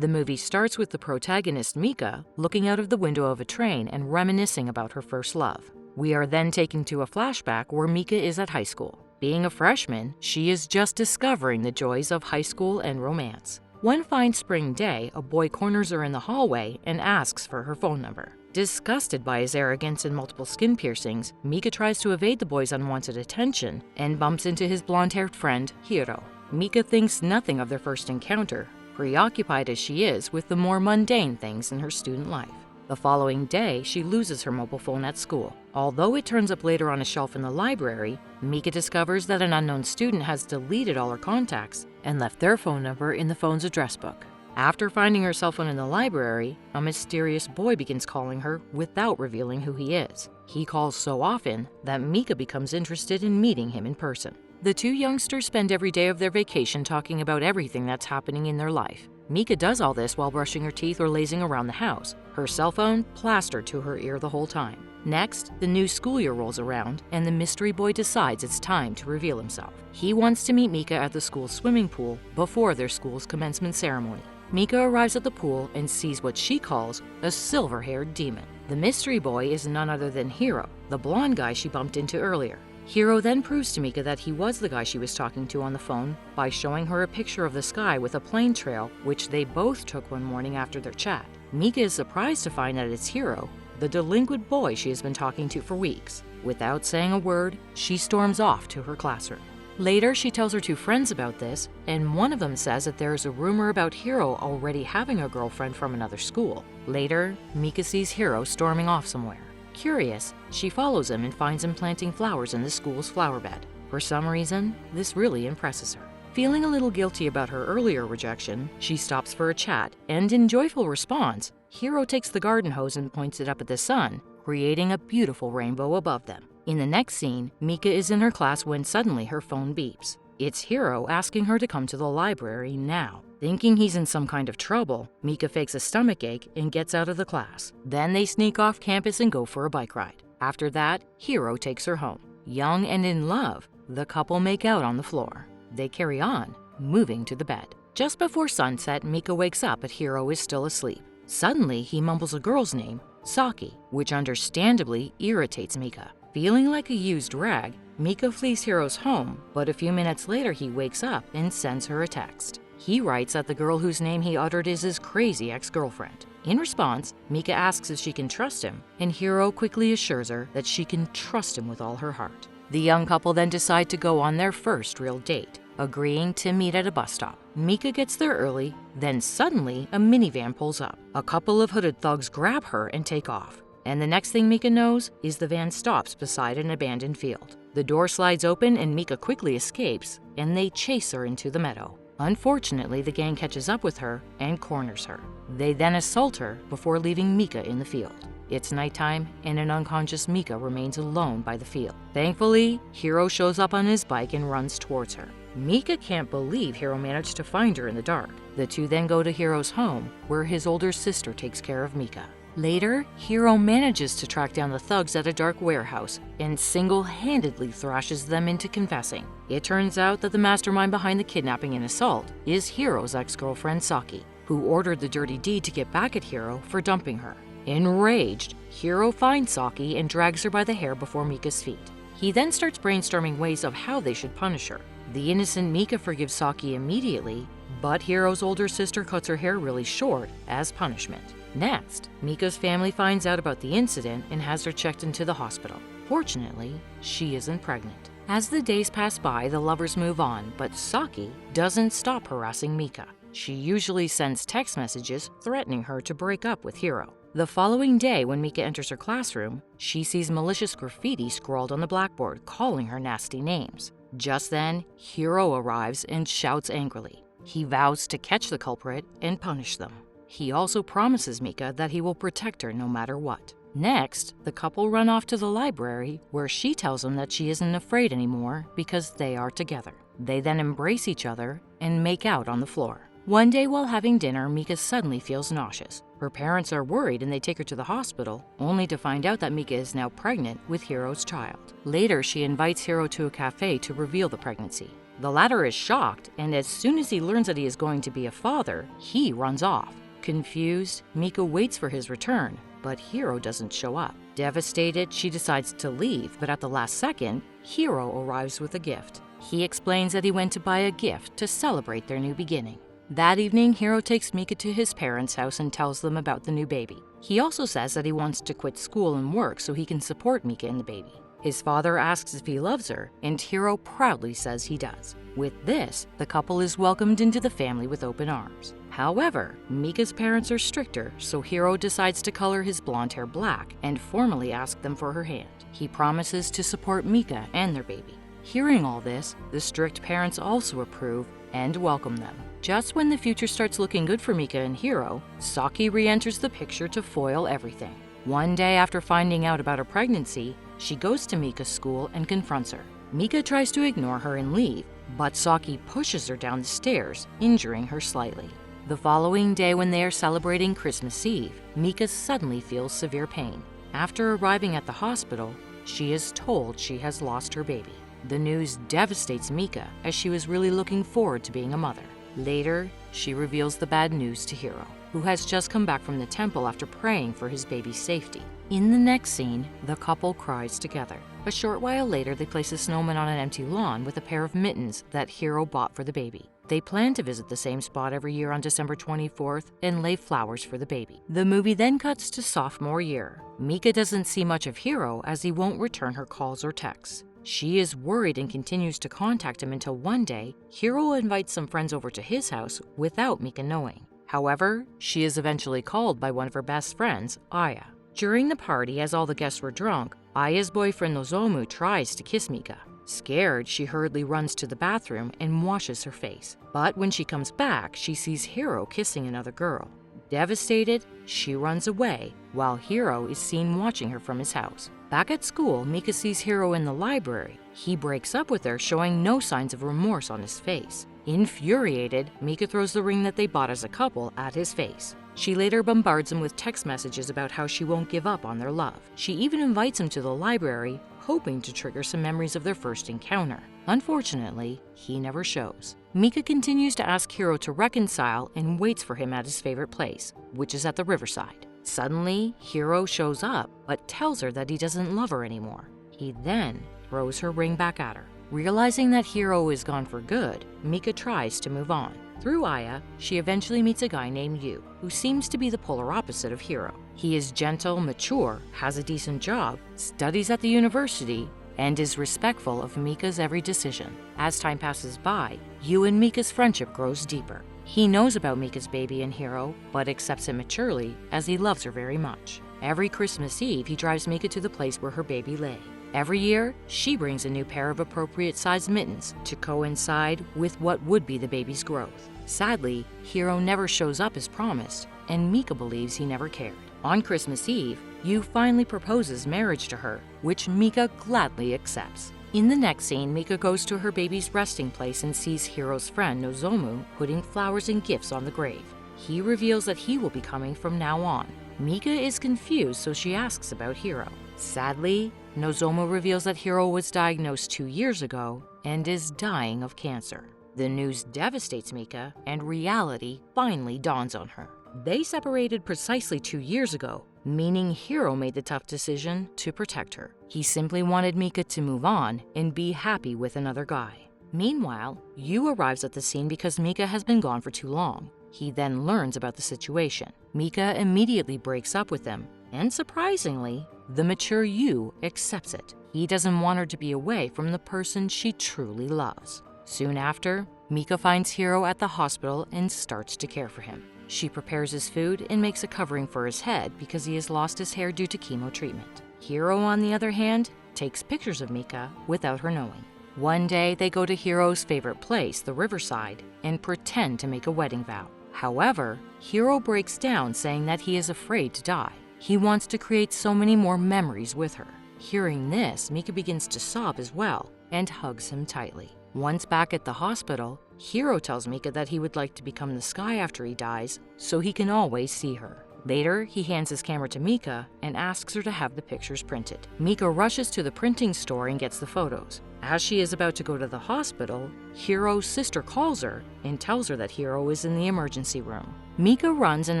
The movie starts with the protagonist Mika looking out of the window of a train and reminiscing about her first love. We are then taken to a flashback where Mika is at high school. Being a freshman, she is just discovering the joys of high school and romance. One fine spring day, a boy corners her in the hallway and asks for her phone number. Disgusted by his arrogance and multiple skin piercings, Mika tries to evade the boy's unwanted attention and bumps into his blonde-haired friend, Hiro. Mika thinks nothing of their first encounter, preoccupied as she is with the more mundane things in her student life. The following day, she loses her mobile phone at school. Although it turns up later on a shelf in the library, Mika discovers that an unknown student has deleted all her contacts and left their phone number in the phone's address book. After finding her cell phone in the library, a mysterious boy begins calling her without revealing who he is. He calls so often that Mika becomes interested in meeting him in person. The two youngsters spend every day of their vacation talking about everything that's happening in their life. Mika does all this while brushing her teeth or lazing around the house, her cell phone plastered to her ear the whole time. Next, the new school year rolls around, and the mystery boy decides it's time to reveal himself. He wants to meet Mika at the school's swimming pool before their school's commencement ceremony. Mika arrives at the pool and sees what she calls a silver-haired demon. The mystery boy is none other than Hiro, the blonde guy she bumped into earlier. Hiro then proves to Mika that he was the guy she was talking to on the phone by showing her a picture of the sky with a plane trail, which they both took one morning after their chat. Mika is surprised to find that it's Hiro, the delinquent boy she has been talking to for weeks. Without saying a word, she storms off to her classroom. Later, she tells her two friends about this, and one of them says that there is a rumor about Hiro already having a girlfriend from another school. Later, Mika sees Hiro storming off somewhere. Curious, she follows him and finds him planting flowers in the school's flower bed. For some reason, this really impresses her. Feeling a little guilty about her earlier rejection, she stops for a chat, and in joyful response, Hiro takes the garden hose and points it up at the sun, creating a beautiful rainbow above them. In the next scene, Mika is in her class when suddenly her phone beeps. It's Hiro asking her to come to the library now. Thinking he's in some kind of trouble, Mika fakes a stomachache and gets out of the class. Then they sneak off campus and go for a bike ride. After that, Hiro takes her home. Young and in love, the couple make out on the floor. They carry on, moving to the bed. Just before sunset, Mika wakes up but Hiro is still asleep. Suddenly, he mumbles a girl's name, Saki, which understandably irritates Mika. Feeling like a used rag, Mika flees Hiro's home, but a few minutes later he wakes up and sends her a text. He writes that the girl whose name he uttered is his crazy ex-girlfriend. In response, Mika asks if she can trust him, and Hiro quickly assures her that she can trust him with all her heart. The young couple then decide to go on their first real date, agreeing to meet at a bus stop. Mika gets there early, then suddenly a minivan pulls up. A couple of hooded thugs grab her and take off. And the next thing Mika knows is the van stops beside an abandoned field. The door slides open and Mika quickly escapes, and they chase her into the meadow. Unfortunately, the gang catches up with her and corners her. They then assault her before leaving Mika in the field. It's nighttime, and an unconscious Mika remains alone by the field. Thankfully, Hiro shows up on his bike and runs towards her. Mika can't believe Hiro managed to find her in the dark. The two then go to Hiro's home, where his older sister takes care of Mika. Later, Hiro manages to track down the thugs at a dark warehouse and single-handedly thrashes them into confessing. It turns out that the mastermind behind the kidnapping and assault is Hiro's ex-girlfriend Saki, who ordered the dirty deed to get back at Hiro for dumping her. Enraged, Hiro finds Saki and drags her by the hair before Mika's feet. He then starts brainstorming ways of how they should punish her. The innocent Mika forgives Saki immediately, but Hiro's older sister cuts her hair really short as punishment. Next, Mika's family finds out about the incident and has her checked into the hospital. Fortunately, she isn't pregnant. As the days pass by, the lovers move on, but Saki doesn't stop harassing Mika. She usually sends text messages threatening her to break up with Hiro. The following day, when Mika enters her classroom, she sees malicious graffiti scrawled on the blackboard calling her nasty names. Just then, Hiro arrives and shouts angrily. He vows to catch the culprit and punish them. He also promises Mika that he will protect her no matter what. Next, the couple run off to the library, where she tells him that she isn't afraid anymore because they are together. They then embrace each other and make out on the floor. One day while having dinner, Mika suddenly feels nauseous. Her parents are worried and they take her to the hospital, only to find out that Mika is now pregnant with Hiro's child. Later, she invites Hiro to a cafe to reveal the pregnancy. The latter is shocked, and as soon as he learns that he is going to be a father, he runs off. Confused, Mika waits for his return, but Hiro doesn't show up. Devastated, she decides to leave, but at the last second, Hiro arrives with a gift. He explains that he went to buy a gift to celebrate their new beginning. That evening, Hiro takes Mika to his parents' house and tells them about the new baby. He also says that he wants to quit school and work so he can support Mika and the baby. His father asks if he loves her, and Hiro proudly says he does. With this, the couple is welcomed into the family with open arms. However, Mika's parents are stricter, so Hiro decides to color his blonde hair black and formally ask them for her hand. He promises to support Mika and their baby. Hearing all this, the strict parents also approve and welcome them. Just when the future starts looking good for Mika and Hiro, Saki re-enters the picture to foil everything. One day after finding out about her pregnancy, she goes to Mika's school and confronts her. Mika tries to ignore her and leave, but Saki pushes her down the stairs, injuring her slightly. The following day, when they are celebrating Christmas Eve, Mika suddenly feels severe pain. After arriving at the hospital, she is told she has lost her baby. The news devastates Mika, as she was really looking forward to being a mother. Later, she reveals the bad news to Hiro, who has just come back from the temple after praying for his baby's safety. In the next scene, the couple cries together. A short while later, they place a snowman on an empty lawn with a pair of mittens that Hiro bought for the baby. They plan to visit the same spot every year on December 24th and lay flowers for the baby. The movie then cuts to sophomore year. Mika doesn't see much of Hiro as he won't return her calls or texts. She is worried and continues to contact him until one day, Hiro invites some friends over to his house without Mika knowing. However, she is eventually called by one of her best friends, Aya. During the party, as all the guests were drunk, Aya's boyfriend Nozomu tries to kiss Mika. Scared, she hurriedly runs to the bathroom and washes her face. But when she comes back, she sees Hiro kissing another girl. Devastated, she runs away, while Hiro is seen watching her from his house. Back at school, Mika sees Hiro in the library. He breaks up with her, showing no signs of remorse on his face. Infuriated, Mika throws the ring that they bought as a couple at his face. She later bombards him with text messages about how she won't give up on their love. She even invites him to the library, hoping to trigger some memories of their first encounter. Unfortunately, he never shows. Mika continues to ask Hiro to reconcile and waits for him at his favorite place, which is at the riverside. Suddenly, Hiro shows up, but tells her that he doesn't love her anymore. He then throws her ring back at her. Realizing that Hiro is gone for good, Mika tries to move on. Through Aya, she eventually meets a guy named Yu, who seems to be the polar opposite of Hiro. He is gentle, mature, has a decent job, studies at the university, and is respectful of Mika's every decision. As time passes by, Yu and Mika's friendship grows deeper. He knows about Mika's baby and Hiro, but accepts it maturely as he loves her very much. Every Christmas Eve, he drives Mika to the place where her baby lay. Every year, she brings a new pair of appropriate-sized mittens to coincide with what would be the baby's growth. Sadly, Hiro never shows up as promised, and Mika believes he never cared. On Christmas Eve, Yu finally proposes marriage to her, which Mika gladly accepts. In the next scene, Mika goes to her baby's resting place and sees Hiro's friend Nozomu putting flowers and gifts on the grave. He reveals that he will be coming from now on. Mika is confused, so she asks about Hiro. Sadly, Nozomu reveals that Hiro was diagnosed 2 years ago and is dying of cancer. The news devastates Mika, and reality finally dawns on her. They separated precisely 2 years ago, meaning Hiro made the tough decision to protect her. He simply wanted Mika to move on and be happy with another guy. Meanwhile, Yu arrives at the scene because Mika has been gone for too long. He then learns about the situation. Mika immediately breaks up with him, and surprisingly, the mature Yu accepts it. He doesn't want her to be away from the person she truly loves. Soon after, Mika finds Hiro at the hospital and starts to care for him. She prepares his food and makes a covering for his head because he has lost his hair due to chemo treatment. Hiro, on the other hand, takes pictures of Mika without her knowing. One day, they go to Hiro's favorite place, the riverside, and pretend to make a wedding vow. However, Hiro breaks down, saying that he is afraid to die. He wants to create so many more memories with her. Hearing this, Mika begins to sob as well and hugs him tightly. Once back at the hospital, Hiro tells Mika that he would like to become the sky after he dies so he can always see her. Later, he hands his camera to Mika and asks her to have the pictures printed. Mika rushes to the printing store and gets the photos. As she is about to go to the hospital, Hiro's sister calls her and tells her that Hiro is in the emergency room. Mika runs and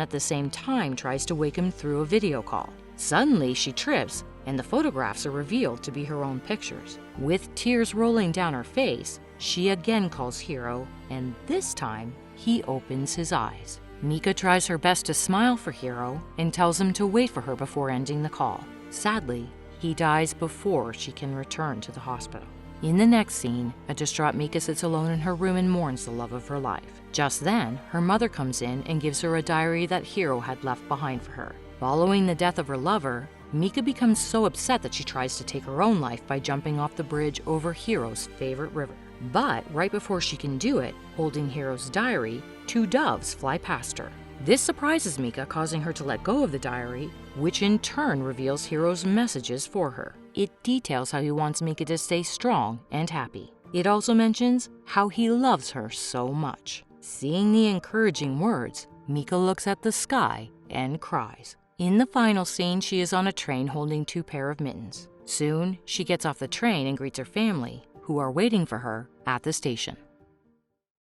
at the same time tries to wake him through a video call. Suddenly, she trips and the photographs are revealed to be her own pictures. With tears rolling down her face, she again calls Hiro, and this time, he opens his eyes. Mika tries her best to smile for Hiro and tells him to wait for her before ending the call. Sadly, he dies before she can return to the hospital. In the next scene, a distraught Mika sits alone in her room and mourns the love of her life. Just then, her mother comes in and gives her a diary that Hiro had left behind for her. Following the death of her lover, Mika becomes so upset that she tries to take her own life by jumping off the bridge over Hiro's favorite river. But right before she can do it, holding Hiro's diary, 2 doves fly past her. This surprises Mika, causing her to let go of the diary, which in turn reveals Hiro's messages for her. It details how he wants Mika to stay strong and happy. It also mentions how he loves her so much. Seeing the encouraging words, Mika looks at the sky and cries. In the final scene, she is on a train holding 2 pair of mittens. Soon, she gets off the train and greets her family, who are waiting for her at the station.